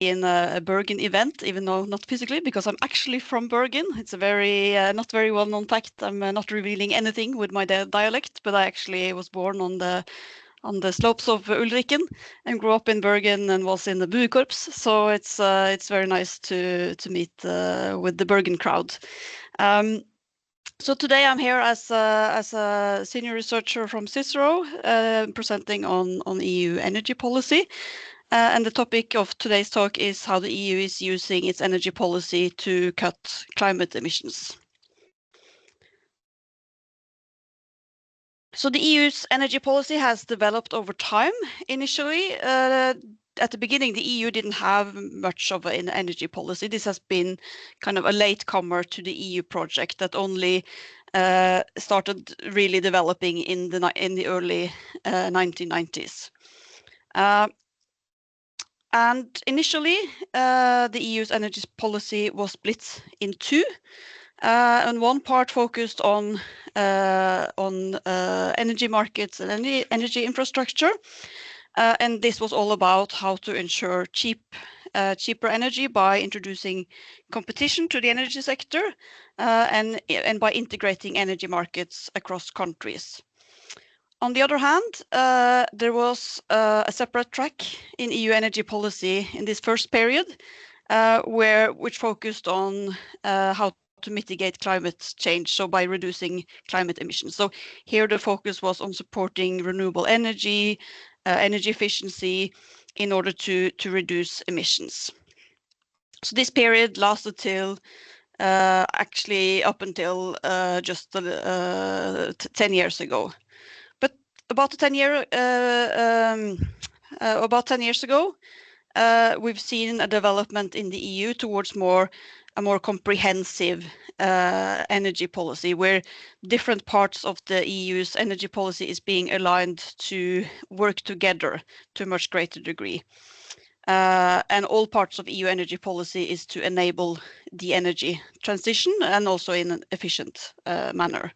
in a Bergen event, even though not physically, because I'm actually from Bergen. It's a very not very well-known fact. I'm not revealing anything with my dialect, but I actually was born on the slopes of Ulriken and grew up in Bergen and was in the buekorps. So it's very nice to meet with the Bergen crowd. So today I'm here as a senior researcher from Cicero, presenting on EU energy policy. And the topic of today's talk is how the EU is using its energy policy to cut climate emissions. So the EU's energy policy has developed over time. Initially, at the beginning, the EU didn't have much of an energy policy. This has been kind of a latecomer to the EU project that only started really developing in the early 1990s. And initially, the EU's energy policy was split in two. And one part focused on energy markets and energy infrastructure. And this was all about how to ensure cheaper energy by introducing competition to the energy sector and by integrating energy markets across countries. On the other hand, there was a separate track in EU energy policy in this first period, which focused on how to mitigate climate change, so by reducing climate emissions. So here the focus was on supporting renewable energy, energy efficiency in order to reduce emissions. So this period lasted till actually up until just 10 years ago. But about 10 years ago, we've seen a development in the EU towards a more comprehensive energy policy, where different parts of the EU's energy policy is being aligned to work together to a much greater degree. And all parts of EU energy policy is to enable the energy transition and also in an efficient manner.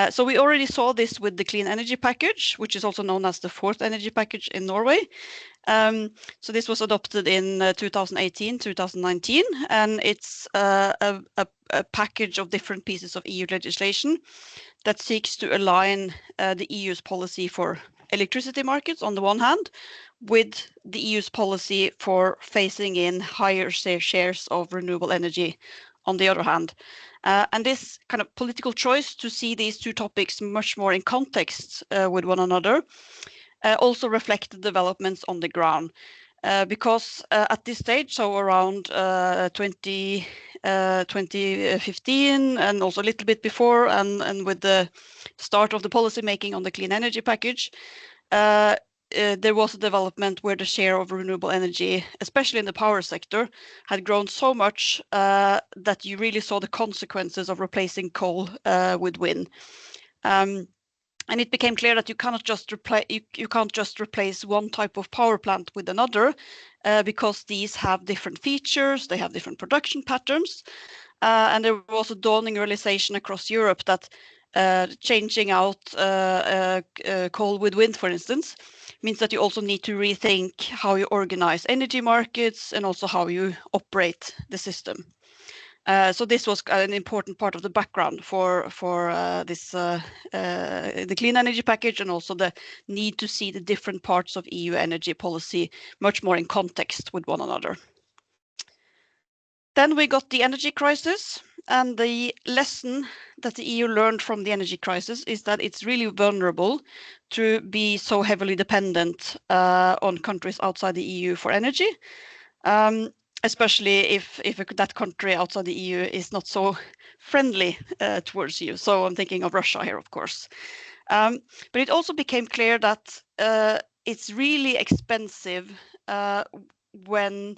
So we already saw this with the clean energy package, which is also known as the fourth energy package in Norway. So this was adopted in 2018, 2019, and it's a package of different pieces of EU legislation that seeks to align the EU's policy for electricity markets on the one hand with the EU's policy for phasing in higher shares of renewable energy on the other hand. And this kind of political choice to see these two topics much more in context with one another also reflect the developments on the ground. Because at this stage, so around 2015 and also a little bit before, and with the start of the policy making on the clean energy package, there was a development where the share of renewable energy, especially in the power sector, had grown so much that you really saw the consequences of replacing coal with wind. And it became clear that you cannot just replace one type of power plant with another, because these have different features, they have different production patterns, and there was a dawning realization across Europe that changing out coal with wind, for instance, means that you also need to rethink how you organize energy markets and also how you operate the system. So this was an important part of the background for the clean energy package, and also the need to see the different parts of EU energy policy much more in context with one another. Then we got the energy crisis, and the lesson that the EU learned from the energy crisis is that it's really vulnerable to be so heavily dependent on countries outside the EU for energy. Especially if that country outside the EU is not so friendly towards you. So I'm thinking of Russia here, of course. But it also became clear that it's really expensive when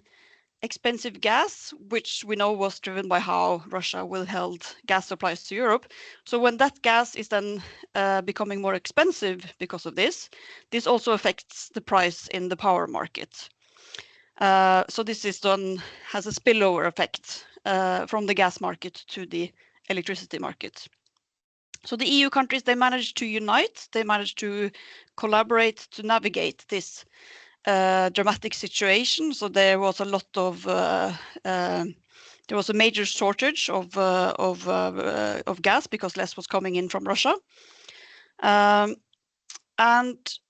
expensive gas, which we know was driven by how Russia withheld gas supplies to Europe. So when that gas is then becoming more expensive because of this, this also affects the price in the power market. So this has a spillover effect from the gas market to the electricity market. So the EU countries, they managed to unite, they managed to collaborate to navigate this dramatic situation. So there was a lot of there was a major shortage of gas because less was coming in from Russia, and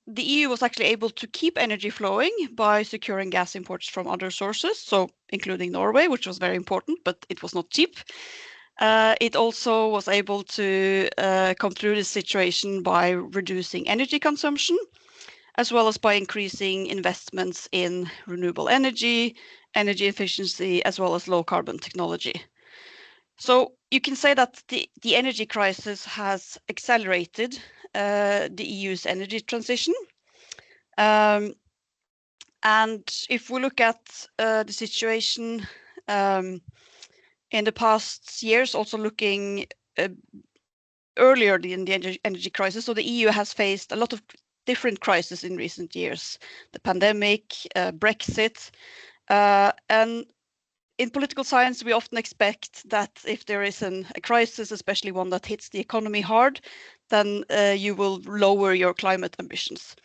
the EU was actually able to keep energy flowing by securing gas imports from other sources, so including Norway, which was very important, but it was not cheap. It also was able to come through this situation by reducing energy consumption, as well as by increasing investments in renewable energy, energy efficiency, as well as low carbon technology. So you can say that the energy crisis has accelerated the EU's energy transition. And if we look at the situation in the past years, also looking earlier in the energy crisis, so the EU has faced a lot of different crises in recent years: the pandemic, Brexit, and in political science, we often expect that if there is a crisis, especially one that hits the economy hard, then you will lower your climate ambitions.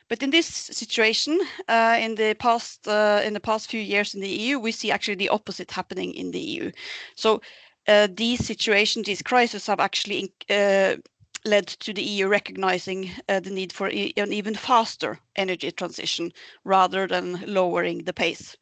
But in this situation, in the past few years in the EU, we see actually the opposite happening in the EU. So these situations, these crises, have actually led to the EU recognizing the need for an even faster energy transition rather than lowering the pace.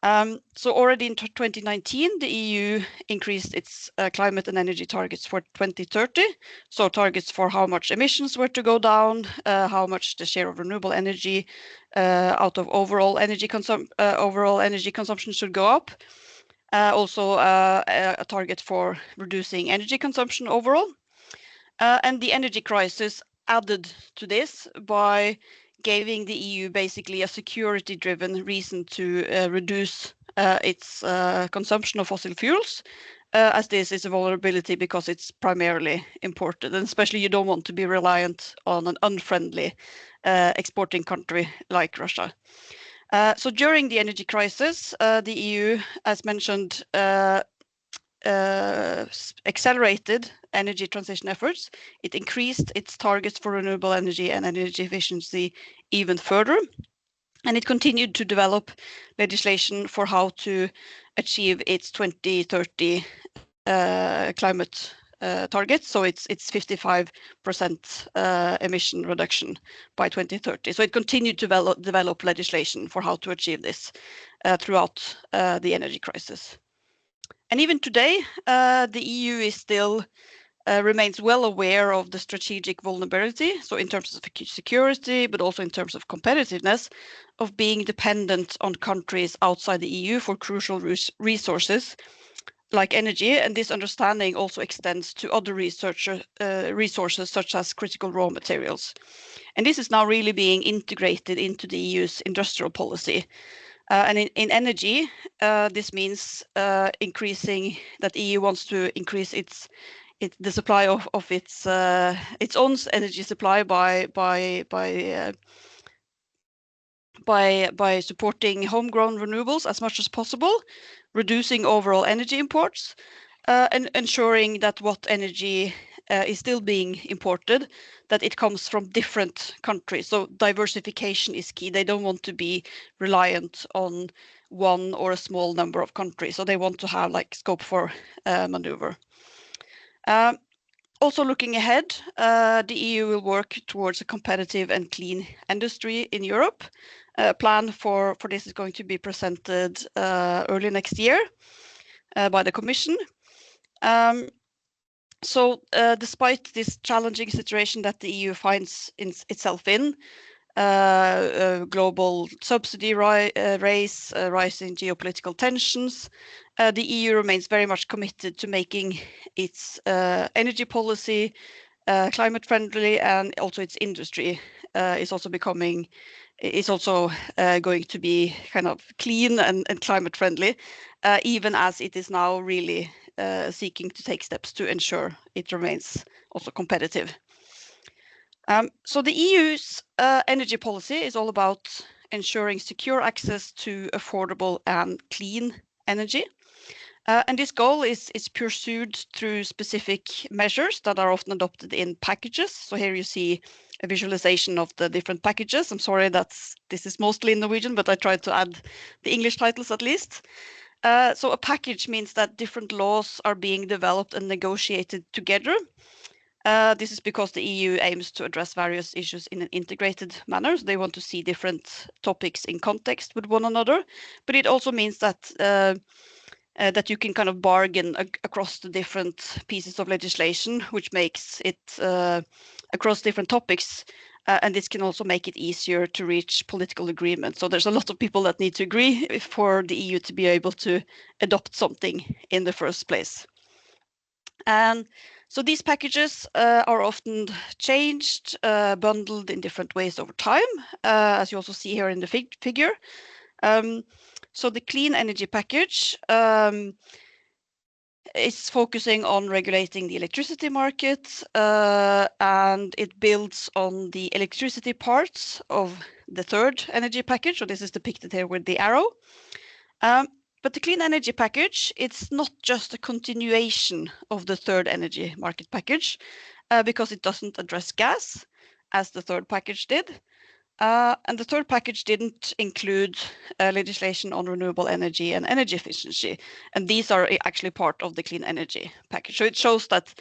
So already in 2019, the EU increased its climate and energy targets for 2030. So targets for how much emissions were to go down, how much the share of renewable energy out of overall energy consumption should go up. Also a target for reducing energy consumption overall. And the energy crisis added to this by giving the EU basically a security-driven reason to reduce its consumption of fossil fuels, as this is a vulnerability because it's primarily imported, and especially you don't want to be reliant on an unfriendly exporting country like Russia. So during the energy crisis, the EU, as mentioned, accelerated energy transition efforts. It increased its targets for renewable energy and energy efficiency even further. And it continued to develop legislation for how to achieve its 2030 climate targets. So it's 55% emission reduction by 2030. So it continued to develop legislation for how to achieve this throughout the energy crisis. And even today, the EU is still remains well aware of the strategic vulnerability, so in terms of security, but also in terms of competitiveness, of being dependent on countries outside the EU for crucial resources like energy. And this understanding also extends to other resources such as critical raw materials. And this is now really being integrated into the EU's industrial policy. And in energy, this means increasing that EU wants to increase the supply of its own energy supply by supporting homegrown renewables as much as possible, reducing overall energy imports, and ensuring that what energy is still being imported, that it comes from different countries. So diversification is key. They don't want to be reliant on one or a small number of countries. So they want to have like scope for maneuver. Also looking ahead, the EU will work towards a competitive and clean industry in Europe. A plan for this is going to be presented early next year by the Commission. So despite this challenging situation that the EU finds itself in, global subsidy race, rising geopolitical tensions, the EU remains very much committed to making its energy policy climate friendly, and also its industry is also going to be kind of clean and climate friendly, even as it is now really seeking to take steps to ensure it remains also competitive. So the EU's energy policy is all about ensuring secure access to affordable and clean energy. And this goal is pursued through specific measures that are often adopted in packages. So here you see visualization of the different packages. I'm sorry that this is mostly in Norwegian, but I tried to add the English titles at least. So a package means that different laws are being developed and negotiated together. This is because the EU aims to address various issues in an integrated manner. So they want to see different topics in context with one another, but it also means that that you can kind of bargain across the different pieces of legislation, which makes it across different topics. And this can also make it easier to reach political agreement. So there's a lot of people that need to agree for the EU to be able to adopt something in the first place. And so these packages are often changed, bundled in different ways over time, as you also see here in the figure. So the clean energy package is focusing on regulating the electricity market, and it builds on the electricity parts of the third energy package. So this is depicted here with the arrow. But the clean energy package, it's not just a continuation of the third energy market package, because it doesn't address gas as the third package did. And the third package didn't include legislation on renewable energy and energy efficiency. And these are actually part of the clean energy package. So it shows that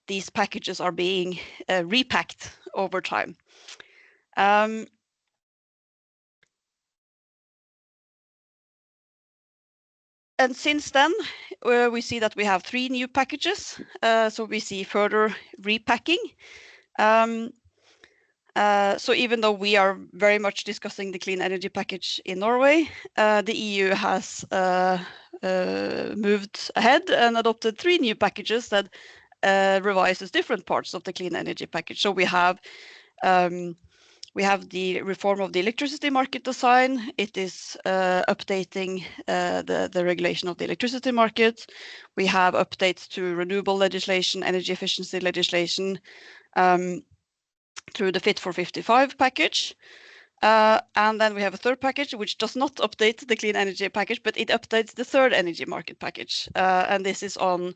these packages are being repacked over time. And since then, we see that we have 3 new packages. So we see further repacking. So even though we are very much discussing the clean energy package in Norway, the EU has moved ahead and adopted 3 new packages that revises different parts of the clean energy package. So we have the reform of the electricity market design. It is updating the regulation of the electricity market. We have updates to renewable legislation, energy efficiency legislation, through the Fit for 55 package. And then we have a third package, which does not update the clean energy package, but it updates the third energy market package. And this is on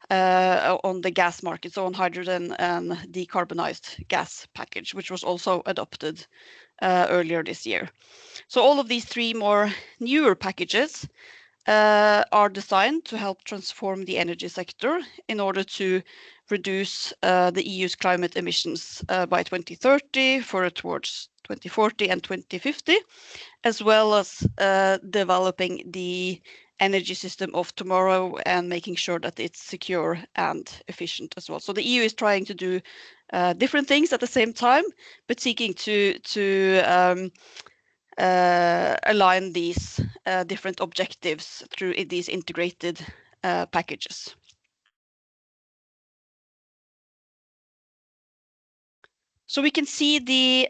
the gas market, so on hydrogen and decarbonized gas package, which was also adopted earlier this year. So all of these 3 more newer packages are designed to help transform the energy sector in order to reduce the EU's climate emissions by 2030 towards 2040 and 2050, as well as developing the energy system of tomorrow and making sure that it's secure and efficient as well. So the EU is trying to do different things at the same time, but seeking to align these different objectives through these integrated packages. So we can see the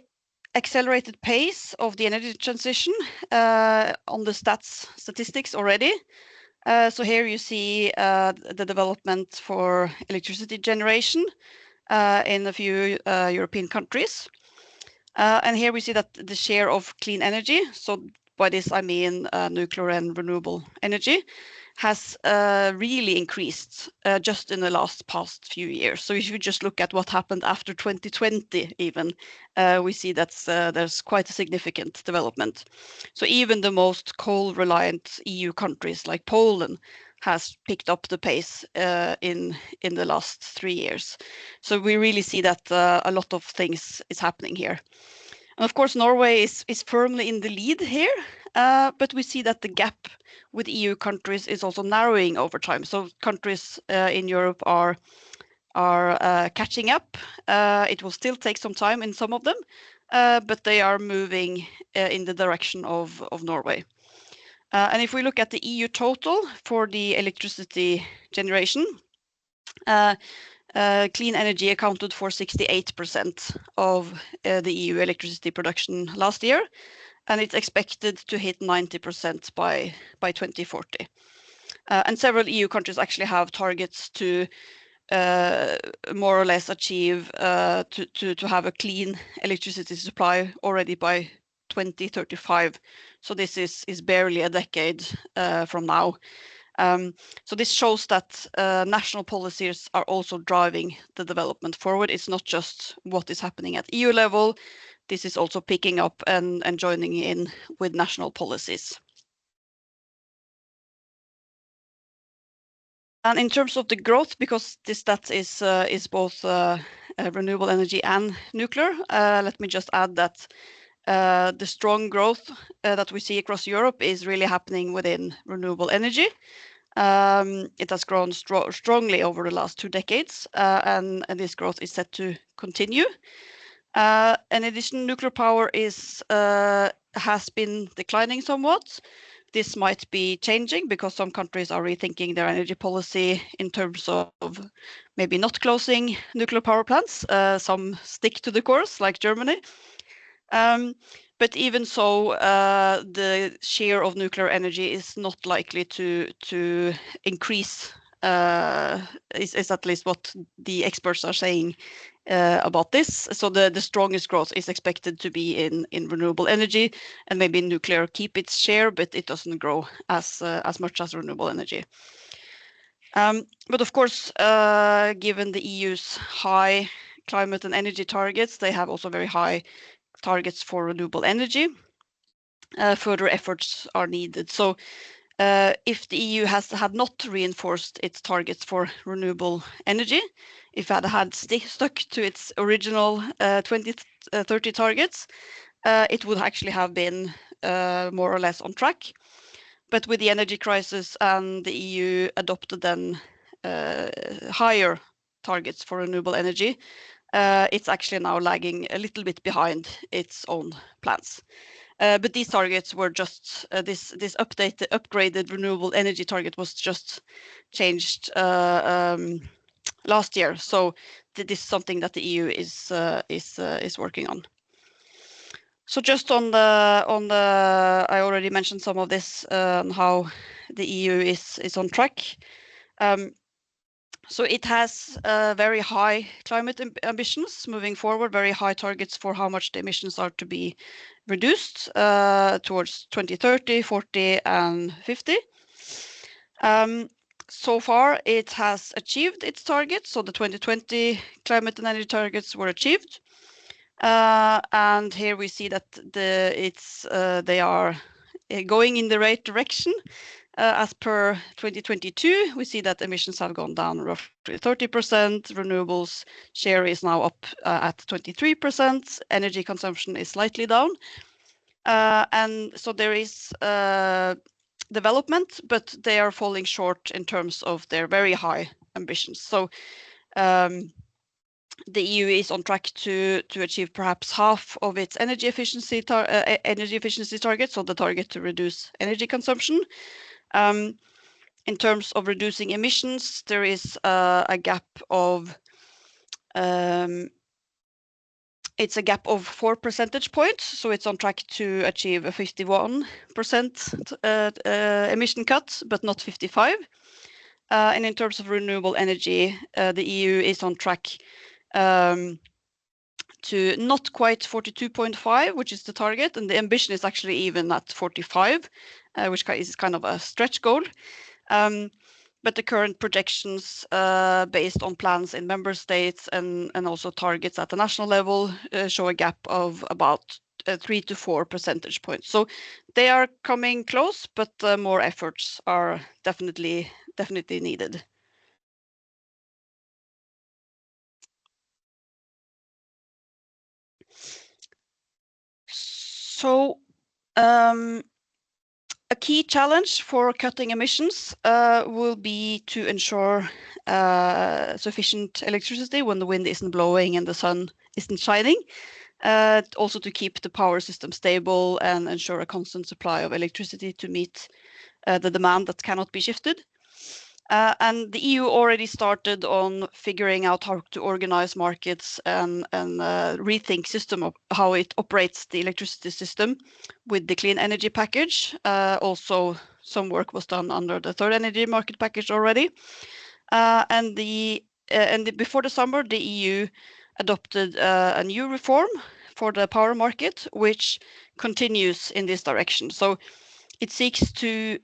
accelerated pace of the energy transition on the statistics already. So here you see the development for electricity generation in a few European countries. And here we see that the share of clean energy, so by this I mean nuclear and renewable energy, has really increased just in the past few years. So if you just look at what happened after 2020 even, we see that there's quite a significant development. So even the most coal-reliant EU countries like Poland has picked up the pace in the last 3 years. So we really see that a lot of things is happening here. And of course, Norway is firmly in the lead here, but we see that the gap with EU countries is also narrowing over time. So countries in Europe are catching up. It will still take some time in some of them, but they are moving in the direction of Norway. And if we look at the EU total for the electricity generation, clean energy accounted for 68% of the EU electricity production last year, and it's expected to hit 90% by 2040. And several EU countries actually have targets to more or less achieve to have a clean electricity supply already by 2035. So this is barely a decade from now. So this shows that national policies are also driving the development forward. It's not just what is happening at EU level. This is also picking up and joining in with national policies. And in terms of the growth, because that is both renewable energy and nuclear, let me just add that the strong growth that we see across Europe is really happening within renewable energy. It has grown strongly over the last 2 decades, and this growth is set to continue. In addition, nuclear power has been declining somewhat. This might be changing because some countries are rethinking their energy policy in terms of maybe not closing nuclear power plants. Some stick to the course, like Germany. But even so, the share of nuclear energy is not likely to increase. Is at least what the experts are saying about this. So the strongest growth is expected to be in renewable energy, and maybe nuclear keep its share, but it doesn't grow as much as renewable energy. But of course, given the EU's high climate and energy targets, they have also very high targets for renewable energy. Further efforts are needed. So if the EU had not reinforced its targets for renewable energy, if it had stuck to its original 2030 targets, it would actually have been more or less on track. But with the energy crisis and the EU adopted then higher targets for renewable energy, it's actually now lagging a little bit behind its own plans. But these targets were just this upgraded renewable energy target was just changed last year. So this is something that the EU is working on. So just on the I already mentioned some of this how the EU is on track. So it has very high climate ambitions moving forward, very high targets for how much the emissions are to be reduced towards 2030, 40, and 50. So far, it has achieved its targets. So the 2020 climate and energy targets were achieved. And here we see that they are going in the right direction. As per 2022, we see that emissions have gone down roughly 30%. Renewables share is now up at 23%. Energy consumption is slightly down. And so there is development, but they are falling short in terms of their very high ambitions. So the EU is on track to achieve perhaps half of its energy efficiency target, so the target to reduce energy consumption. In terms of reducing emissions, there is a gap of it's a gap of 4 percentage points, so it's on track to achieve a 51% emission cut, but not 55. And in terms of renewable energy, the EU is on track to not quite 42.5, which is the target, and the ambition is actually even at 45, which is kind of a stretch goal. But the current projections based on plans in member states and also targets at the national level show a gap of about 3 to 4 percentage points. So they are coming close, but more efforts are definitely needed. So a key challenge for cutting emissions will be to ensure sufficient electricity when the wind isn't blowing and the sun isn't shining. Also to keep the power system stable and ensure a constant supply of electricity to meet the demand that cannot be shifted. And the EU already started on figuring out how to organize markets and rethink system of how it operates the electricity system with the clean energy package. Also, some work was done under the third energy market package already. And before the summer, the EU adopted a new reform for the power market, which continues in this direction. So It seeks to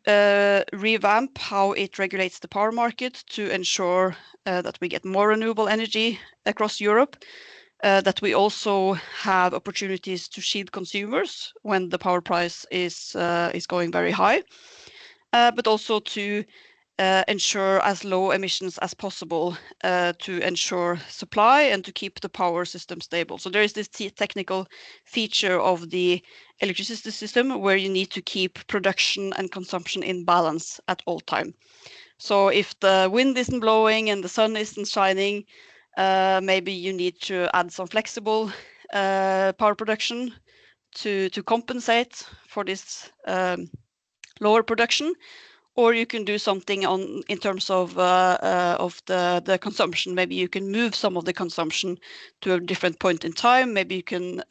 revamp how it regulates the power market to ensure that we get more renewable energy across Europe, that we also have opportunities to shield consumers when the power price is going very high, but also to ensure as low emissions as possible to ensure supply and to keep the power system stable. So there is this technical feature of the electricity system where you need to keep production and consumption in balance at all time. So if the wind isn't blowing and the sun isn't shining, maybe you need to add some flexible power production to compensate for this lower production. Or you can do something in terms of the consumption. Maybe you can move some of the consumption to a different point in time. Maybe you can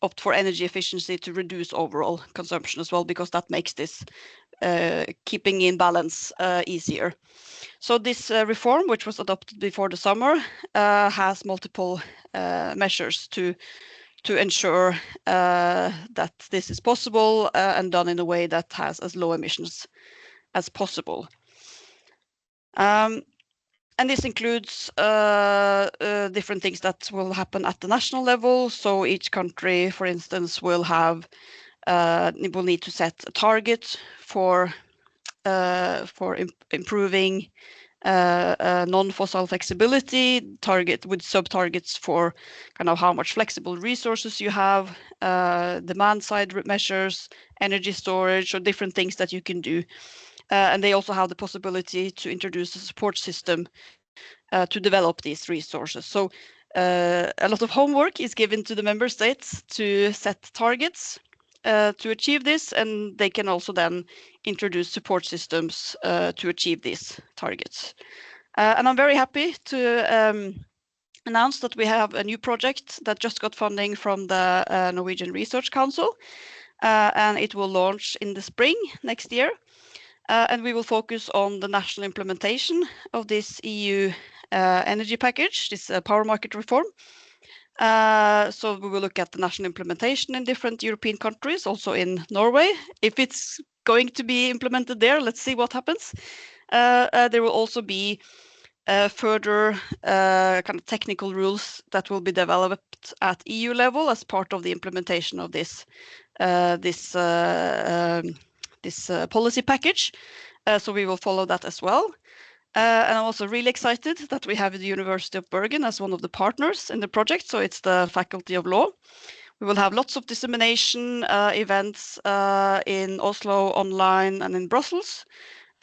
opt for energy efficiency to reduce overall consumption as well, because that makes this keeping in balance easier. So this reform, which was adopted before the summer, has multiple measures to ensure that this is possible and done in a way that has as low emissions as possible. And this includes different things that will happen at the national level. So each country, for instance, will need to set a target for improving non-fossil flexibility, target with sub-targets for kind of how much flexible resources you have, demand side measures, energy storage, or different things that you can do. And they also have the possibility to introduce a support system to develop these resources. So a lot of homework is given to the member states to set targets to achieve this, and they can also then introduce support systems to achieve these targets. And I'm very happy to announce that we have a new project that just got funding from the Norwegian Research Council, and it will launch in the spring next year. And we will focus on the national implementation of this EU energy package, this power market reform. So we will look at the national implementation in different European countries, also in Norway. If it's going to be implemented there, let's see what happens. There will also be further kind of technical rules that will be developed at EU level as part of the implementation of this policy package. So we will follow that as well. And I'm also really excited that we have the University of Bergen as one of the partners in the project. So it's the Faculty of Law. We will have lots of dissemination events in Oslo, online, and in Brussels.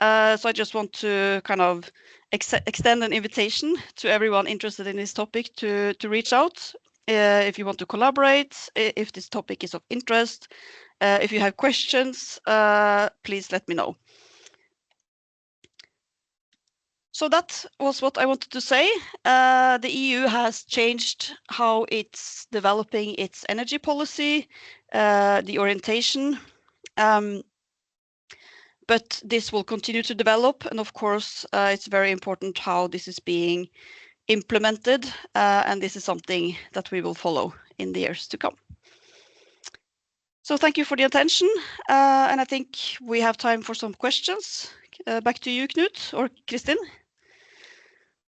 So I just want to kind of extend an invitation to everyone interested in this topic to reach out if you want to collaborate, if this topic is of interest. If you have questions, please let me know. So that was what I wanted to say. The EU has changed how it's developing its energy policy, the orientation, but this will continue to develop. And of course, it's very important how this is being implemented. And this is something that we will follow in the years to come. So thank you for the attention. And I think we have time for some questions. Back to you, Knut or Kristin.